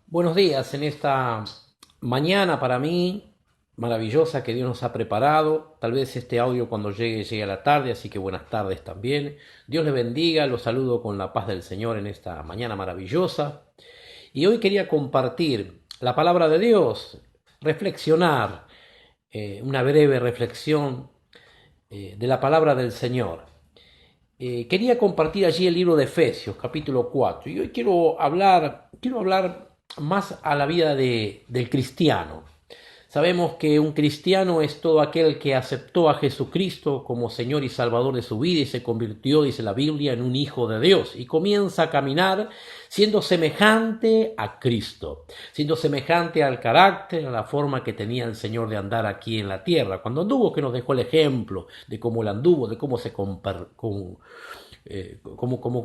Buenos días en esta mañana para mí maravillosa que Dios nos ha preparado. Tal vez este audio cuando llegue a la tarde, así que buenas tardes también. Dios les bendiga, los saludo con la paz del Señor en esta mañana maravillosa. Y hoy quería compartir la palabra de Dios, reflexionar, una breve reflexión de la palabra del Señor. Quería compartir allí el libro de Efesios, capítulo 4. Y hoy quiero hablar más a la vida del cristiano. Sabemos que un cristiano es todo aquel que aceptó a Jesucristo como Señor y Salvador de su vida y se convirtió, dice la Biblia, en un hijo de Dios y comienza a caminar siendo semejante a Cristo, siendo semejante al carácter, a la forma que tenía el Señor de andar aquí en la tierra. Cuando anduvo, que nos dejó el ejemplo de cómo él anduvo, de cómo se cómo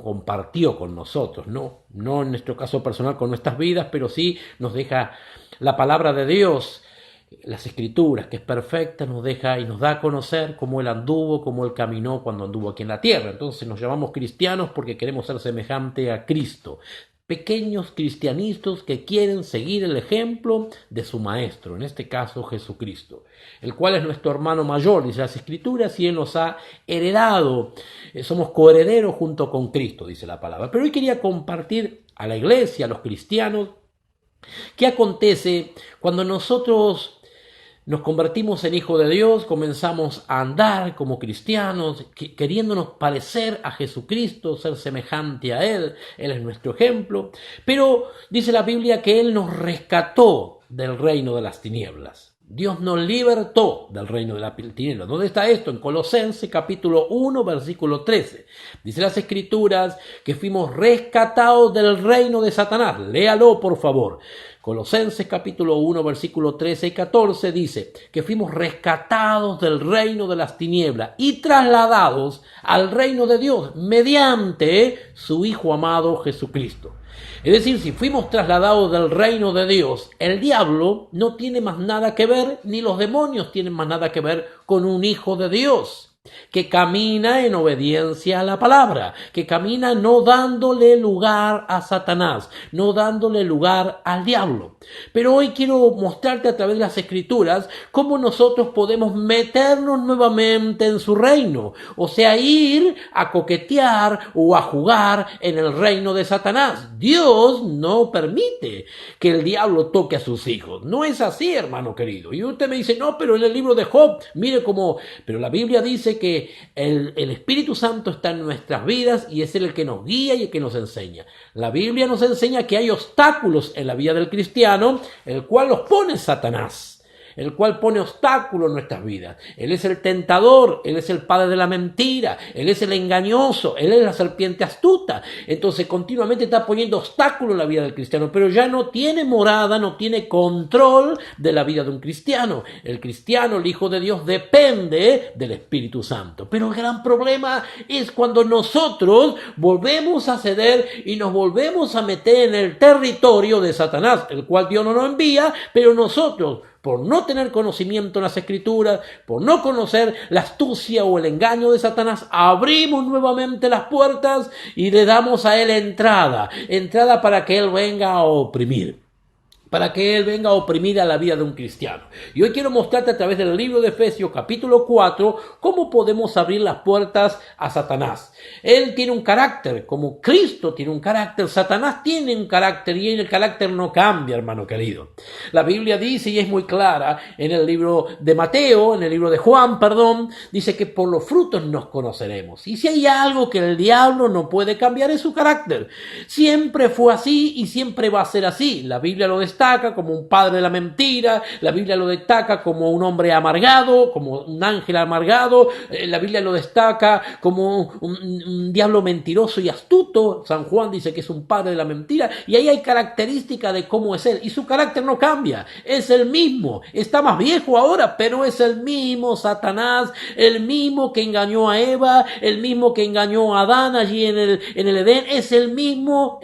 compartió con nosotros, ¿no? No en nuestro caso personal con nuestras vidas, pero sí nos deja la palabra de Dios, las Escrituras, que es perfecta, nos deja y nos da a conocer cómo él anduvo, cómo él caminó cuando anduvo aquí en la tierra. Entonces nos llamamos cristianos porque queremos ser semejante a Cristo. Pequeños cristianistas que quieren seguir el ejemplo de su maestro, en este caso Jesucristo, el cual es nuestro hermano mayor, dice las Escrituras, y él nos ha heredado, somos coherederos junto con Cristo, dice la palabra. Pero hoy quería compartir a la iglesia, a los cristianos, qué acontece cuando nosotros nos convertimos en hijos de Dios, comenzamos a andar como cristianos, queriéndonos parecer a Jesucristo, ser semejante a Él. Él es nuestro ejemplo. Pero dice la Biblia que Él nos rescató del reino de las tinieblas. Dios nos libertó del reino de las tinieblas. ¿Dónde está esto? En Colosenses capítulo 1, versículo 13. Dice las Escrituras que fuimos rescatados del reino de Satanás. Léalo, por favor. Colosenses capítulo 1, versículo 13 y 14 dice que fuimos rescatados del reino de las tinieblas y trasladados al reino de Dios mediante su Hijo amado Jesucristo. Es decir, si fuimos trasladados del reino de Dios, el diablo no tiene más nada que ver, ni los demonios tienen más nada que ver con un hijo de Dios que camina en obediencia a la palabra, que camina no dándole lugar a Satanás, no dándole lugar al diablo. Pero hoy quiero mostrarte a través de las Escrituras cómo nosotros podemos meternos nuevamente en su reino, o sea, ir a coquetear o a jugar en el reino de Satanás. Dios no permite que el diablo toque a sus hijos. No es así, hermano querido. Y usted me dice, no, pero en el libro de Job, mire cómo, pero la Biblia dice que el Espíritu Santo está en nuestras vidas y es Él el que nos guía y el que nos enseña. La Biblia nos enseña que hay obstáculos en la vida del cristiano, el cual los pone Satanás, el cual pone obstáculos en nuestras vidas. Él es el tentador, Él es el padre de la mentira, Él es el engañoso, Él es la serpiente astuta. Entonces continuamente está poniendo obstáculos en la vida del cristiano, pero ya no tiene morada, no tiene control de la vida de un cristiano. El cristiano, el Hijo de Dios, depende del Espíritu Santo. Pero el gran problema es cuando nosotros volvemos a ceder y nos volvemos a meter en el territorio de Satanás, el cual Dios no nos envía, pero nosotros, por no tener conocimiento en las Escrituras, por no conocer la astucia o el engaño de Satanás, abrimos nuevamente las puertas y le damos a él entrada para que él venga a oprimir. Para que Él venga a oprimir a la vida de un cristiano. Y hoy quiero mostrarte a través del libro de Efesios capítulo 4 cómo podemos abrir las puertas a Satanás. Él tiene un carácter, como Cristo tiene un carácter, Satanás tiene un carácter y el carácter no cambia, hermano querido. La Biblia dice, y es muy clara, en el libro de Mateo, en el libro de Juan, dice que por los frutos nos conoceremos. Y si hay algo que el diablo no puede cambiar es su carácter. Siempre fue así y siempre va a ser así. La Biblia lo destaca. destaca como un padre de la mentira, la Biblia lo destaca como un hombre amargado, como un ángel amargado, la Biblia lo destaca como un diablo mentiroso y astuto. San Juan dice que es un padre de la mentira, y ahí hay características de cómo es él, y su carácter no cambia, es el mismo, está más viejo ahora, pero es el mismo Satanás, el mismo que engañó a Eva, el mismo que engañó a Adán allí en el Edén, es el mismo.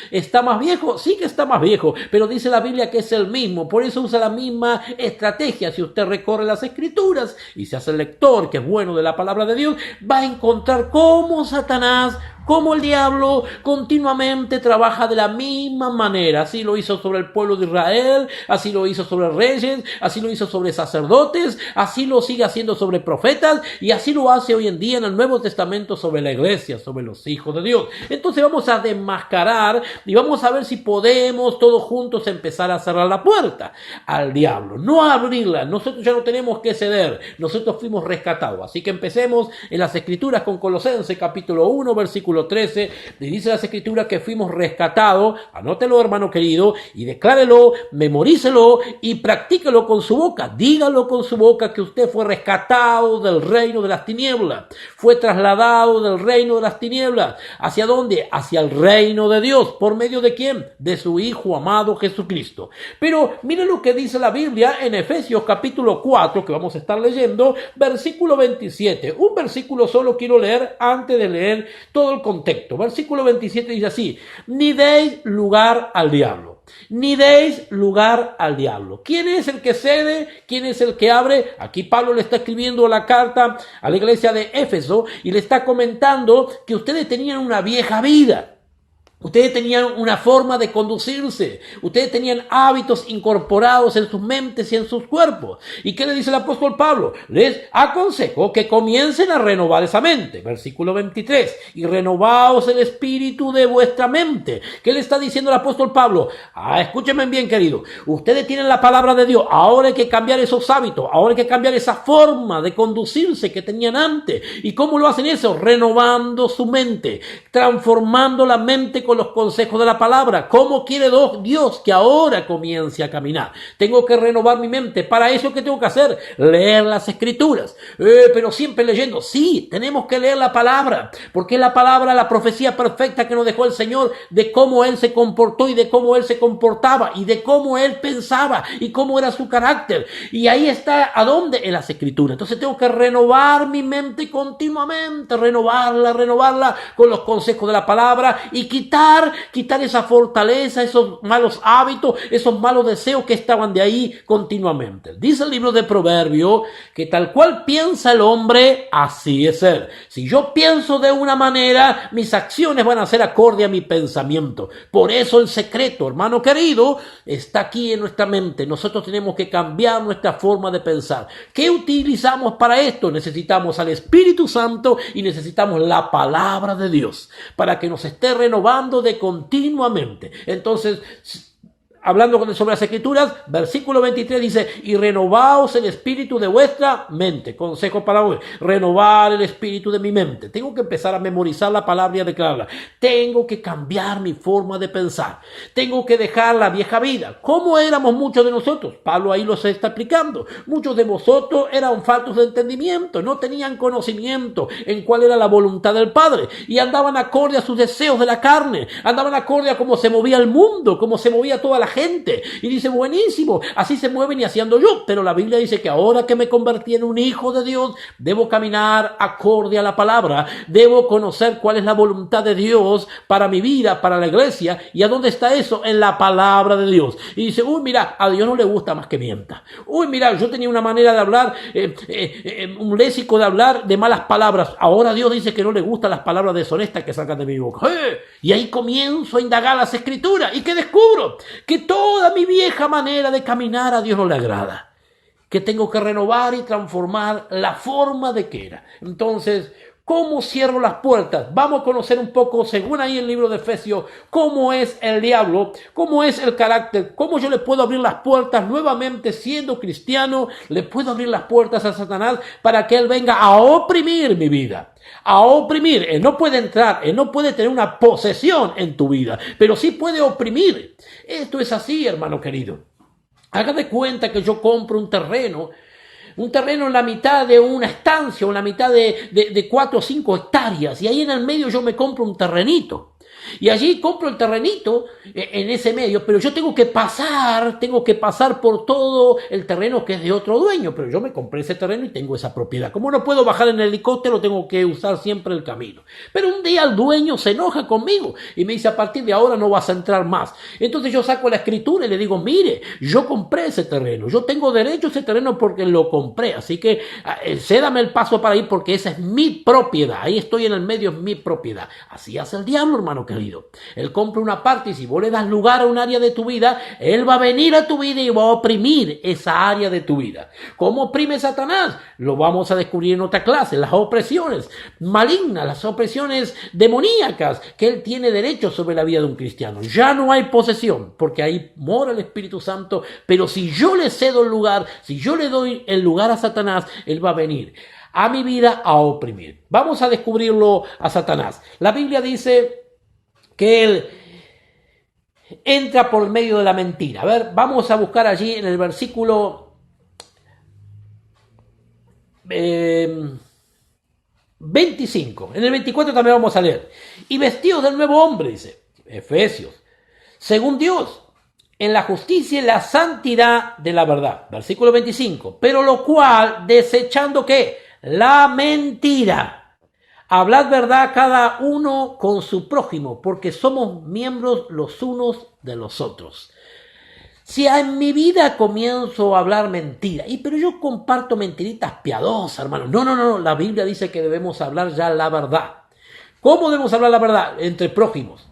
¿Está más viejo? Sí que está más viejo, pero dice la Biblia que es el mismo, por eso usa la misma estrategia. Si usted recorre las Escrituras y se hace el lector, que es bueno de la palabra de Dios, va a encontrar cómo Satanás, como el diablo, continuamente trabaja de la misma manera. Así lo hizo sobre el pueblo de Israel, así lo hizo sobre reyes, así lo hizo sobre sacerdotes, así lo sigue haciendo sobre profetas, y así lo hace hoy en día en el Nuevo Testamento sobre la iglesia, sobre los hijos de Dios. Entonces vamos a desmascarar y vamos a ver si podemos todos juntos empezar a cerrar la puerta al diablo, no a abrirla. Nosotros ya no tenemos que ceder, nosotros fuimos rescatados. Así que empecemos en las Escrituras con Colosenses capítulo 1, versículo 13, y dice las Escrituras que fuimos rescatados. Anótelo, hermano querido, y declárelo, memorícelo y practíquelo con su boca. Dígalo con su boca que usted fue rescatado del reino de las tinieblas, fue trasladado del reino de las tinieblas. ¿Hacia dónde? Hacia el reino de Dios. ¿Por medio de quién? De su Hijo amado Jesucristo. Pero mire lo que dice la Biblia en Efesios capítulo 4, que vamos a estar leyendo, versículo 27. Un versículo solo quiero leer antes de leer todo el contexto. Versículo 27 dice así: ni deis lugar al diablo. Ni deis lugar al diablo. ¿Quién es el que cede? ¿Quién es el que abre? Aquí Pablo le está escribiendo la carta a la iglesia de Éfeso y le está comentando que ustedes tenían una vieja vida. Ustedes tenían una forma de conducirse. Ustedes tenían hábitos incorporados en sus mentes y en sus cuerpos. ¿Y qué le dice el apóstol Pablo? Les aconsejo que comiencen a renovar esa mente. Versículo 23. Y renovaos el espíritu de vuestra mente. ¿Qué le está diciendo el apóstol Pablo? Escúchenme bien, querido. Ustedes tienen la palabra de Dios. Ahora hay que cambiar esos hábitos. Ahora hay que cambiar esa forma de conducirse que tenían antes. ¿Y cómo lo hacen eso? Renovando su mente. Transformando la mente con los consejos de la palabra. ¿Cómo quiere Dios que ahora comience a caminar? Tengo que renovar mi mente. Para eso, ¿qué tengo que hacer? Leer las Escrituras. Pero siempre leyendo. Sí, tenemos que leer la palabra, porque es la palabra, la profecía perfecta que nos dejó el Señor de cómo Él se comportó y de cómo Él se comportaba y de cómo Él pensaba y cómo era su carácter. Y ahí está, ¿a dónde? En las Escrituras. Entonces tengo que renovar mi mente continuamente, renovarla con los consejos de la palabra y quitar esa fortaleza, esos malos hábitos, esos malos deseos que estaban de ahí continuamente. Dice el libro de Proverbios que tal cual piensa el hombre, así es él. Si yo pienso de una manera, mis acciones van a ser acorde a mi pensamiento. Por eso el secreto, hermano querido, está aquí en nuestra mente. Nosotros tenemos que cambiar nuestra forma de pensar. ¿Qué utilizamos para esto? Necesitamos al Espíritu Santo y necesitamos la palabra de Dios para que nos esté renovando de continuamente. Entonces, hablando sobre las Escrituras, versículo 23 dice: y renovaos el espíritu de vuestra mente. Consejo para hoy: renovar el espíritu de mi mente. Tengo que empezar a memorizar la palabra y a declararla. Tengo que cambiar mi forma de pensar. Tengo que dejar la vieja vida. ¿Cómo éramos muchos de nosotros? Pablo ahí lo se está explicando. Muchos de vosotros eran faltos de entendimiento, no tenían conocimiento en cuál era la voluntad del Padre y andaban acorde a sus deseos de la carne, andaban acorde a cómo se movía el mundo, cómo se movía toda la gente. Y dice: buenísimo, así se mueven y así ando yo. Pero la Biblia dice que ahora que me convertí en un hijo de Dios, debo caminar acorde a la palabra, debo conocer cuál es la voluntad de Dios para mi vida, para la iglesia. ¿Y a dónde está eso? En la palabra de Dios. Y dice: uy, mira, a Dios no le gusta más que mienta. Uy, mira, yo tenía una manera de hablar, un léxico de hablar de malas palabras. Ahora Dios dice que no le gustan las palabras deshonestas que sacan de mi boca. Y ahí comienzo a indagar las Escrituras. ¿Y qué descubro? Que toda mi vieja manera de caminar a Dios no le agrada, que tengo que renovar y transformar la forma de que era. Entonces, ¿Cómo cierro las puertas? Vamos a conocer un poco, según ahí el libro de Efesios, cómo es el diablo, cómo es el carácter, cómo yo le puedo abrir las puertas nuevamente siendo cristiano, le puedo abrir las puertas a Satanás para que él venga a oprimir mi vida. A oprimir. Él no puede entrar, él no puede tener una posesión en tu vida, pero sí puede oprimir. Esto es así, hermano querido. Haga de cuenta que yo compro un terreno en la mitad de una estancia, o en la mitad de 4 o 5 hectáreas, y ahí en el medio yo me compro un terrenito. Y allí compro el terrenito en ese medio, pero yo tengo que pasar por todo el terreno que es de otro dueño, pero yo me compré ese terreno y tengo esa propiedad. Como no puedo bajar en el helicóptero, tengo que usar siempre el camino. Pero un día el dueño se enoja conmigo y me dice, a partir de ahora no vas a entrar más. Entonces yo saco la escritura y le digo, mire, yo compré ese terreno, yo tengo derecho a ese terreno porque lo compré, así que cédame el paso para ir porque esa es mi propiedad, ahí estoy en el medio, es mi propiedad. Así hace el diablo, hermano querido. Él compra una parte y si vos le das lugar a un área de tu vida, él va a venir a tu vida y va a oprimir esa área de tu vida. ¿Cómo oprime Satanás? Lo vamos a descubrir en otra clase. Las opresiones malignas, las opresiones demoníacas que él tiene derecho sobre la vida de un cristiano. Ya no hay posesión porque ahí mora el Espíritu Santo, pero si yo le cedo el lugar, si yo le doy el lugar a Satanás, él va a venir a mi vida a oprimir. Vamos a descubrirlo a Satanás. La Biblia dice que él entra por medio de la mentira. A ver, vamos a buscar allí en el versículo 25. En el 24 también vamos a leer. Y vestidos del nuevo hombre, dice Efesios, según Dios, en la justicia y la santidad de la verdad. Versículo 25. Pero lo cual, desechando ¿qué? La mentira. Hablad verdad cada uno con su prójimo, porque somos miembros los unos de los otros. Si en mi vida comienzo a hablar mentira, pero yo comparto mentiritas piadosas, hermano. No, la Biblia dice que debemos hablar ya la verdad. ¿Cómo debemos hablar la verdad? Entre prójimos.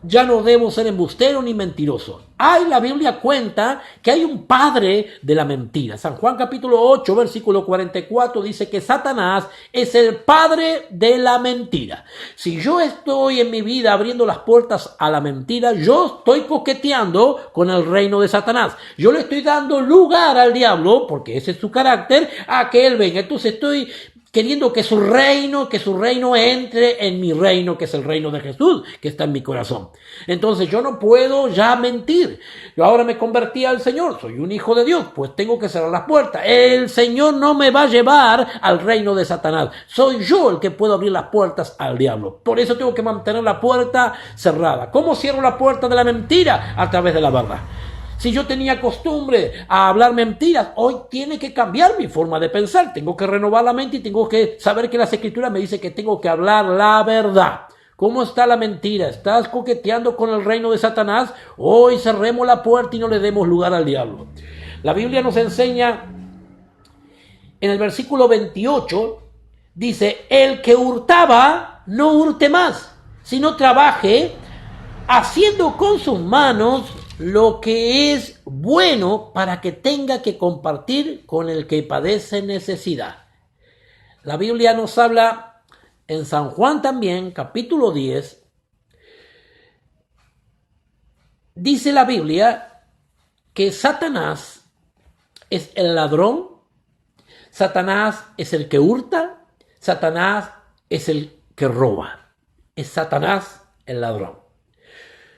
Ya no debo ser embustero ni mentiroso. La Biblia cuenta que hay un padre de la mentira. San Juan capítulo 8, versículo 44 dice que Satanás es el padre de la mentira. Si yo estoy en mi vida abriendo las puertas a la mentira, yo estoy coqueteando con el reino de Satanás. Yo le estoy dando lugar al diablo, porque ese es su carácter, a que él venga. Entonces estoy queriendo que su reino entre en mi reino, que es el reino de Jesús, que está en mi corazón. Entonces yo no puedo ya mentir. Yo ahora me convertí al Señor, soy un hijo de Dios, pues tengo que cerrar las puertas. El Señor no me va a llevar al reino de Satanás. Soy yo el que puedo abrir las puertas al diablo. Por eso tengo que mantener la puerta cerrada. ¿Cómo cierro la puerta de la mentira? A través de la verdad. Si yo tenía costumbre a hablar mentiras, hoy tiene que cambiar mi forma de pensar. Tengo que renovar la mente y tengo que saber que las Escrituras me dicen que tengo que hablar la verdad. ¿Cómo está la mentira? ¿Estás coqueteando con el reino de Satanás? Hoy cerremos la puerta y no le demos lugar al diablo. La Biblia nos enseña en el versículo 28, dice, el que hurtaba, no hurte más, sino trabaje haciendo con sus manos lo que es bueno para que tenga que compartir con el que padece necesidad. La Biblia nos habla en San Juan también, capítulo 10. Dice la Biblia que Satanás es el ladrón, Satanás es el que hurta, Satanás es el que roba. Es Satanás el ladrón.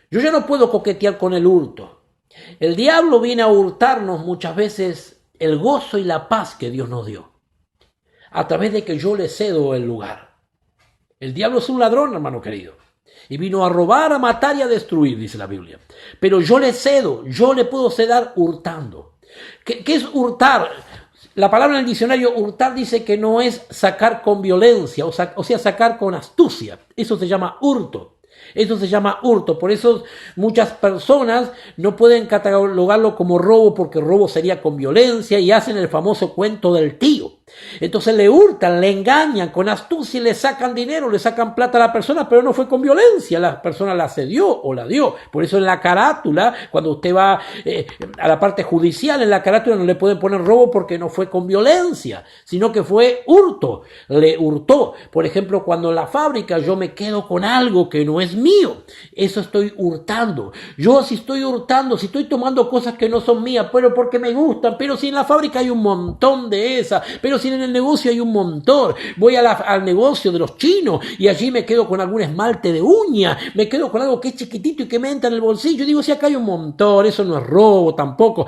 Yo ya no puedo coquetear con el hurto. El diablo viene a hurtarnos muchas veces el gozo y la paz que Dios nos dio, a través de que yo le cedo el lugar. El diablo es un ladrón, hermano querido, y vino a robar, a matar y a destruir, dice la Biblia. Pero yo le cedo, yo le puedo ceder hurtando. ¿Qué es hurtar? La palabra en el diccionario hurtar dice que no es sacar con violencia, o sea, sacar con astucia. Eso se llama hurto. Eso se llama hurto. Por eso muchas personas no pueden catalogarlo como robo, porque robo sería con violencia, y hacen el famoso cuento del tío. Entonces le hurtan, le engañan con astucia y le sacan dinero, le sacan plata a la persona, pero no fue con violencia, la persona la cedió o la dio. Por eso en la carátula, cuando usted va a la parte judicial, en la carátula no le pueden poner robo porque no fue con violencia, sino que fue hurto, le hurtó. Por ejemplo, cuando en la fábrica yo me quedo con algo que no es mío, eso estoy hurtando. Yo si estoy hurtando, si estoy tomando cosas que no son mías, pero porque me gustan, pero si en la fábrica hay un montón de esas, pero si en el negocio hay un montón, voy al negocio de los chinos y allí me quedo con algún esmalte de uña, me quedo con algo que es chiquitito y que me entra en el bolsillo, digo, si acá hay un montón, eso no es robo tampoco,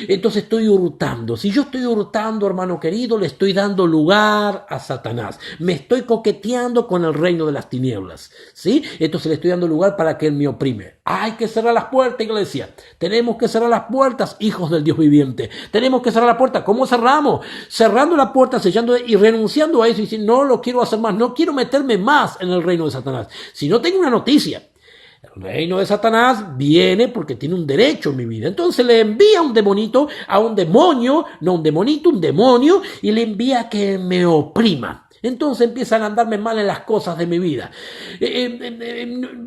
entonces estoy hurtando. Si yo estoy hurtando, hermano querido, le estoy dando lugar a Satanás, me estoy coqueteando con el reino de las tinieblas, ¿sí? Entonces le estoy dando lugar para que él me oprime. Hay que cerrar las puertas, iglesia, tenemos que cerrar las puertas, hijos del Dios viviente, tenemos que cerrar la puerta. ¿Cómo cerramos? Cerrando la puerta, sellando y renunciando a eso y diciendo, no lo quiero hacer más, no quiero meterme más en el reino de Satanás. Si no, tengo una noticia. El reino de Satanás viene porque tiene un derecho en mi vida. Entonces le envía un demonito a un demonio, no un demonito, un demonio, y le envía a que me oprima. Entonces empiezan a andarme mal en las cosas de mi vida.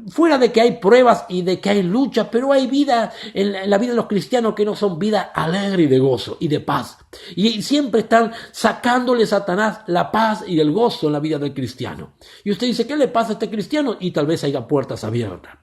Fuera de que hay pruebas y de que hay luchas, pero hay vida en la vida de los cristianos que no son vida alegre y de gozo y de paz. Y siempre están sacándole a Satanás la paz y el gozo en la vida del cristiano. Y usted dice, ¿qué le pasa a este cristiano? Y tal vez haya puertas abiertas.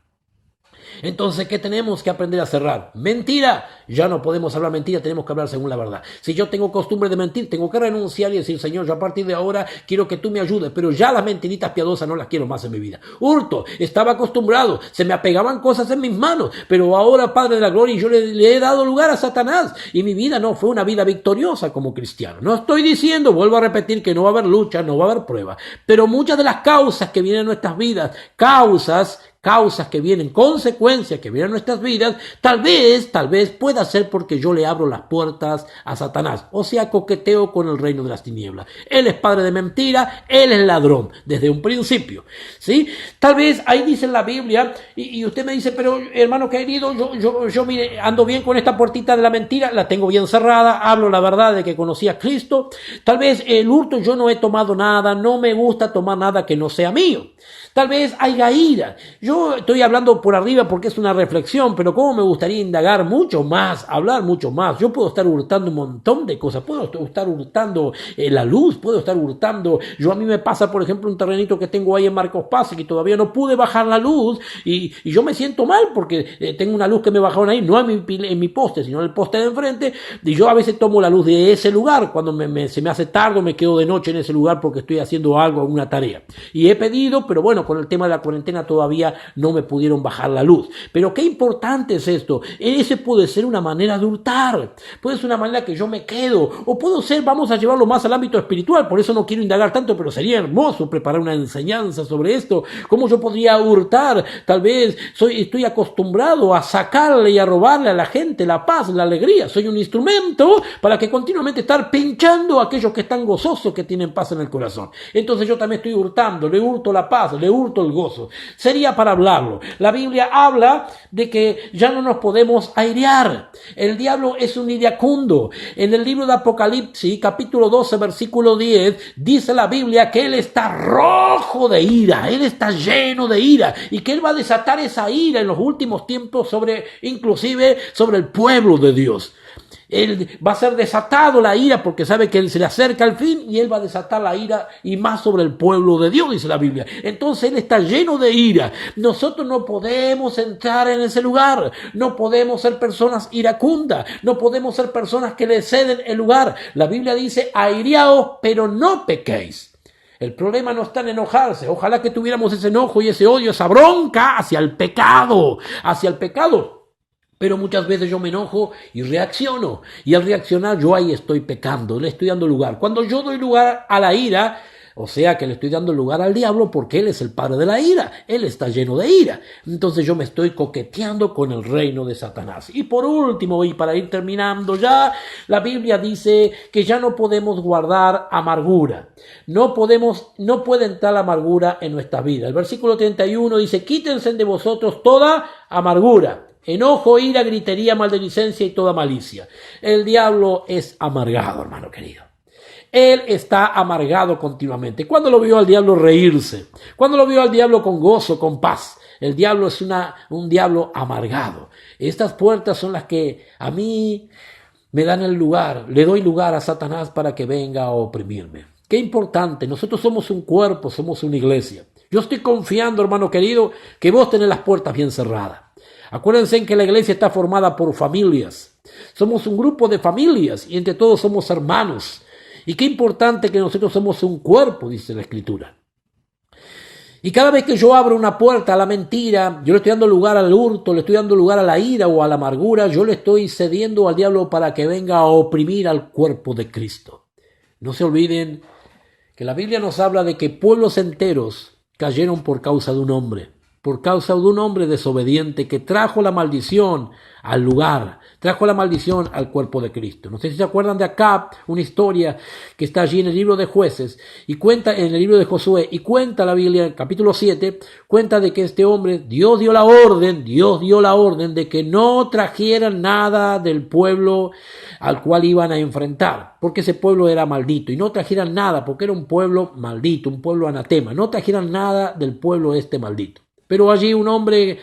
Entonces, ¿qué tenemos que aprender a cerrar? Mentira. Ya no podemos hablar mentira, tenemos que hablar según la verdad. Si yo tengo costumbre de mentir, tengo que renunciar y decir, Señor, yo a partir de ahora quiero que tú me ayudes, pero ya las mentiritas piadosas no las quiero más en mi vida. Hurto, estaba acostumbrado, se me apegaban cosas en mis manos, pero ahora, Padre de la Gloria, yo le he dado lugar a Satanás y mi vida no fue una vida victoriosa como cristiano. No estoy diciendo, vuelvo a repetir, que no va a haber lucha, no va a haber prueba, pero muchas de las causas que vienen en nuestras vidas, causas que vienen, consecuencias que vienen en nuestras vidas, tal vez pueda ser porque yo le abro las puertas a Satanás, o sea, coqueteo con el reino de las tinieblas. Él es padre de mentira, él es ladrón, desde un principio, ¿sí? Tal vez ahí dice en la Biblia, y usted me dice, pero hermano querido, yo mire, ando bien con esta puertita de la mentira, la tengo bien cerrada, hablo la verdad de que conocí a Cristo, tal vez el hurto yo no he tomado nada, no me gusta tomar nada que no sea mío. Tal vez haya ira. Yo estoy hablando por arriba porque es una reflexión, pero cómo me gustaría indagar mucho más, hablar mucho más. Yo puedo estar hurtando un montón de cosas. Puedo estar hurtando la luz, puedo estar hurtando. A mí me pasa, por ejemplo, un terrenito que tengo ahí en Marcos Paz que todavía no pude bajar la luz y yo me siento mal porque tengo una luz que me bajaron ahí, no en mi poste, sino en el poste de enfrente. Y yo a veces tomo la luz de ese lugar. Cuando se me hace tarde, me quedo de noche en ese lugar porque estoy haciendo algo, alguna tarea. Y he pedido, pero bueno, con el tema de la cuarentena todavía no me pudieron bajar la luz. Pero qué importante es esto. Ese puede ser una manera de hurtar. Puede ser una manera que yo me quedo. O puedo ser, vamos a llevarlo más al ámbito espiritual. Por eso no quiero indagar tanto, pero sería hermoso preparar una enseñanza sobre esto. ¿Cómo yo podría hurtar? Tal vez estoy acostumbrado a sacarle y a robarle a la gente la paz, la alegría. Soy un instrumento para que continuamente estar pinchando a aquellos que están gozosos, que tienen paz en el corazón. Entonces yo también estoy hurtando. Le hurto la paz, le hurto el gozo. Sería para hablarlo. La Biblia habla de que ya no nos podemos airear. El diablo es un iracundo. En el libro de Apocalipsis, capítulo 12, versículo 10, dice la Biblia que él está rojo de ira, él está lleno de ira y que él va a desatar esa ira en los últimos tiempos inclusive sobre el pueblo de Dios. Él va a ser desatado la ira porque sabe que él se le acerca al fin y él va a desatar la ira y más sobre el pueblo de Dios, dice la Biblia. Entonces él está lleno de ira. Nosotros no podemos entrar en ese lugar. No podemos ser personas iracundas. No podemos ser personas que le ceden el lugar. La Biblia dice, airaos, pero no pequéis. El problema no está en enojarse. Ojalá que tuviéramos ese enojo y ese odio, esa bronca hacia el pecado. Pero muchas veces yo me enojo y reacciono. Y al reaccionar yo ahí estoy pecando, le estoy dando lugar. Cuando yo doy lugar a la ira, o sea que le estoy dando lugar al diablo porque él es el padre de la ira. Él está lleno de ira. Entonces yo me estoy coqueteando con el reino de Satanás. Y por último, y para ir terminando ya, la Biblia dice que ya no podemos guardar amargura. No puede entrar la amargura en nuestra vida. El versículo 31 dice, quítense de vosotros toda amargura. Enojo, ira, gritería, maledicencia y toda malicia. El diablo es amargado, hermano querido. Él está amargado continuamente. ¿Cuándo lo vio al diablo reírse? ¿Cuándo lo vio al diablo con gozo, con paz? El diablo es un diablo amargado. Estas puertas son las que a mí me dan el lugar, le doy lugar a Satanás para que venga a oprimirme. Qué importante, nosotros somos un cuerpo, somos una iglesia. Yo estoy confiando, hermano querido, que vos tenés las puertas bien cerradas. Acuérdense en que la iglesia está formada por familias. Somos un grupo de familias y entre todos somos hermanos. Y qué importante que nosotros somos un cuerpo, dice la Escritura. Y cada vez que yo abro una puerta a la mentira, yo le estoy dando lugar al hurto, le estoy dando lugar a la ira o a la amargura, yo le estoy cediendo al diablo para que venga a oprimir al cuerpo de Cristo. No se olviden que la Biblia nos habla de que pueblos enteros cayeron por causa de un hombre desobediente que trajo la maldición al lugar, trajo la maldición al cuerpo de Cristo. No sé si se acuerdan de Acab, una historia que está allí en el libro de Jueces y cuenta en el libro de Josué y cuenta la Biblia, en el capítulo 7, cuenta de que este hombre, Dios dio la orden de que no trajeran nada del pueblo al cual iban a enfrentar, porque ese pueblo era maldito, y no trajeran nada, porque era un pueblo maldito, un pueblo anatema, no trajeran nada del pueblo este maldito. Pero allí un hombre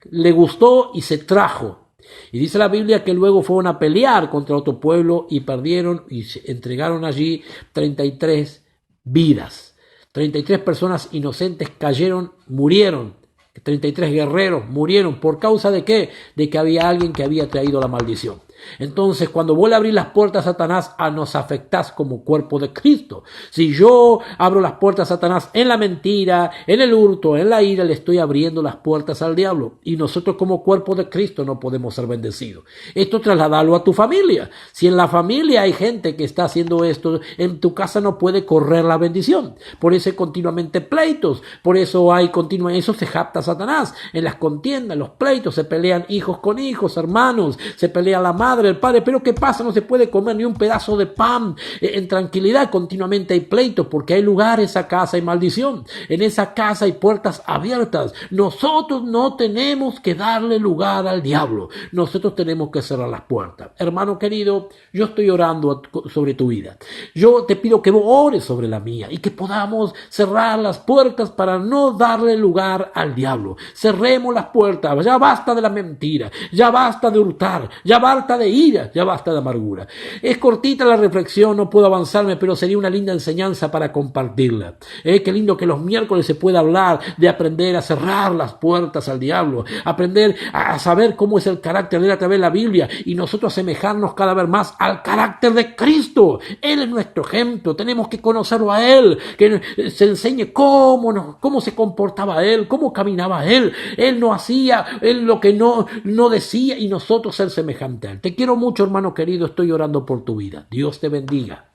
le gustó y se trajo. Y dice la Biblia que luego fueron a pelear contra otro pueblo y perdieron y se entregaron allí 33 vidas. 33 personas inocentes cayeron, murieron. 33 guerreros murieron. ¿Por causa de qué? De que había alguien que había traído la maldición. Entonces, cuando vos le abrís las puertas a Satanás, nos afectás como cuerpo de Cristo. Si yo abro las puertas a Satanás en la mentira, en el hurto, en la ira, le estoy abriendo las puertas al diablo. Y nosotros como cuerpo de Cristo no podemos ser bendecidos. Esto trasladalo a tu familia. Si en la familia hay gente que está haciendo esto, en tu casa no puede correr la bendición. Por eso hay continuamente pleitos. Por eso eso se jacta Satanás. En las contiendas, los pleitos, se pelean hijos con hijos, hermanos, se pelea la madre, el padre, pero ¿qué pasa? No se puede comer ni un pedazo de pan en tranquilidad, continuamente hay pleitos, porque hay lugar, esa casa hay maldición, en esa casa hay puertas abiertas. Nosotros no tenemos que darle lugar al diablo, nosotros tenemos que cerrar las puertas. Hermano querido, yo estoy orando sobre tu vida, yo te pido que vos ores sobre la mía y que podamos cerrar las puertas para no darle lugar al diablo. Cerremos las puertas, ya basta de la mentira, ya basta de hurtar, ya basta de ira, ya basta de amargura. Es cortita la reflexión, no puedo avanzarme, pero sería una linda enseñanza para compartirla. Qué lindo que los miércoles se pueda hablar de aprender a cerrar las puertas al diablo, aprender a saber cómo es el carácter de él a través de la Biblia y nosotros asemejarnos cada vez más al carácter de Cristo. Él es nuestro ejemplo, tenemos que conocerlo a él, que se enseñe cómo se comportaba él, cómo caminaba él. Él no hacía él lo que no decía y nosotros ser semejante a él. Te quiero mucho, hermano querido, estoy orando por tu vida. Dios te bendiga.